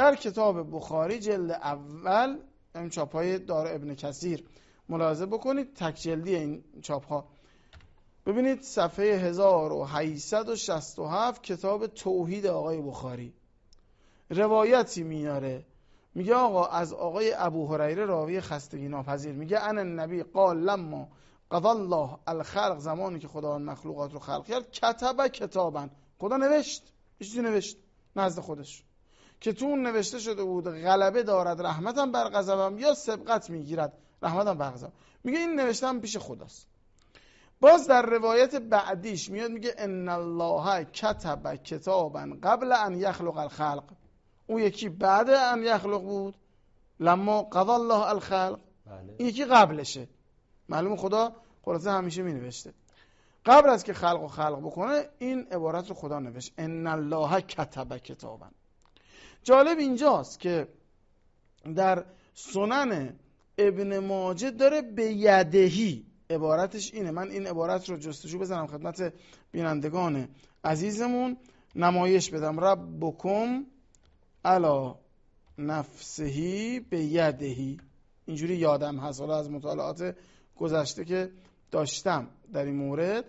در کتاب بخاری جلد اول، این چاپ‌های دار ابن کثیر ملاحظه بکنید، تک جلدی این چاپ‌ها، ببینید صفحه 1867 کتاب توحید آقای بخاری روایتی میاره، میگه آقا از آقای ابو هریره راوی خستگی ناپذیر، میگه ان النبی قال لما قضى الله الخلق، زمانی که خدا مخلوقات رو خلق کرد، کتب کتابا، خدا نوشت، چیزی نوشت نزد خودش که تو اون نوشته شده بود غلبه دارد رحمتم بر غضبم، یا سبقت میگیرد رحمتم بر غضبم. میگه این نوشتم پیش خداست. باز در روایت بعدیش میاد میگه ان الله کتب کتابا قبل ان یخلق الخلق، اون یکی بعد ان یخلق بود، لما قضى الله الخلق، این یکی قبلشه. معلوم خدا خلاصه همیشه می نوشته، قبل از که خلق بکنه این عبارت رو خدا نوشت، ان الله کتب کتابا. جالب اینجاست که در سنن ابن ماجه داره به یدهی، عبارتش اینه، من این عبارت رو جستجو بزنم خدمت بینندگان عزیزمون نمایش بدم، ربکم علی نفسهی به یدهی، اینجوری یادم هست حالا از مطالعات گذشته که داشتم در این مورد.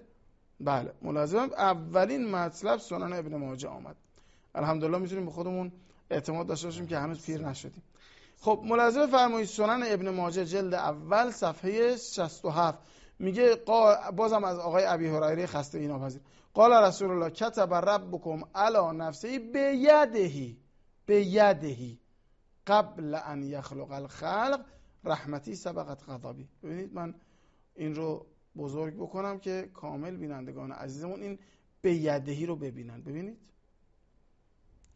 بله ملاحظه، اولین مطلب سنن ابن ماجه آمد. الحمدلله میتونیم به خودمون اعتماد داشته باشیم که هنوز پیر نشدیم. خب ملاحظه فرمایید سنن ابن ماجه جلد اول صفحه 67 میگه بازم از آقای ابی هریره خستگی ناپذیر، قال رسول الله کتب ربکم علی نفسه بیدهی، بیدهی قبل ان یخلق الخلق رحمتی سبقت غضبی. ببینید من این رو بزرگ بکنم که کامل بینندگان عزیزمون این بیدهی رو ببینن. ببینید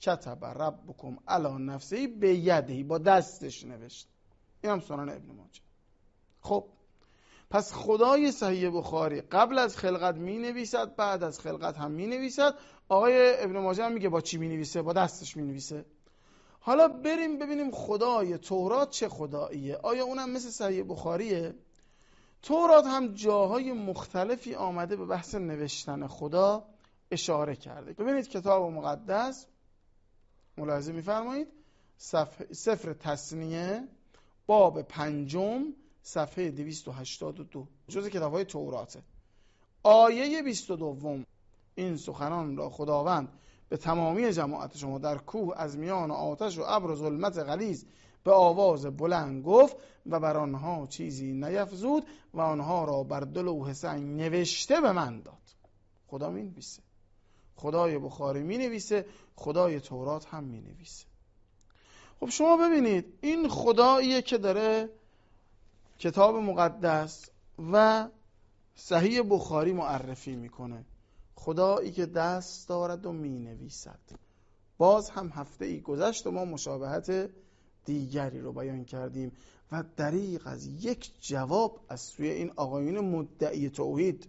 کتب ربکم علی نفسه بیدهی، با دستش نوشت، این هم سنن ابن ماجه. خب پس خدای صحیح بخاری قبل از خلقت می نویسد، بعد از خلقت هم می نویسد. آقای ابن ماجه هم میگه با چی می نویسه؟ با دستش می نویسه. حالا بریم ببینیم خدای تورات چه خداییه، آیا اونم مثل صحیح بخاریه؟ تورات هم جاهای مختلفی آمده به بحث نوشتن خدا اشاره کرده. ببینید کتاب مقدس ملاحظه می‌فرمایید سفر تثنیه باب 5 صفحه 282 جز کتاب‌های توراته، آیه 22 این سخنان را خداوند به تمامی جماعت شما در کوه از میان آتش و ابر و ظلمت غلیظ به آواز بلند گفت و بر آنها چیزی نیفزود و آنها را بر دو لوح سنگ نوشته به من داد. خدا می نویسه، خدای بخاری می نویسه، خدای تورات هم می نویسه. خب شما ببینید این خداییه که داره کتاب مقدس و صحیح بخاری معرفی میکنه، خدایی که دست دارد و می نویسد. باز هم هفته ای گذشت و ما مشابهت دیگری رو بیان کردیم و دریغ از یک جواب از سوی این آقایون مدعی توحید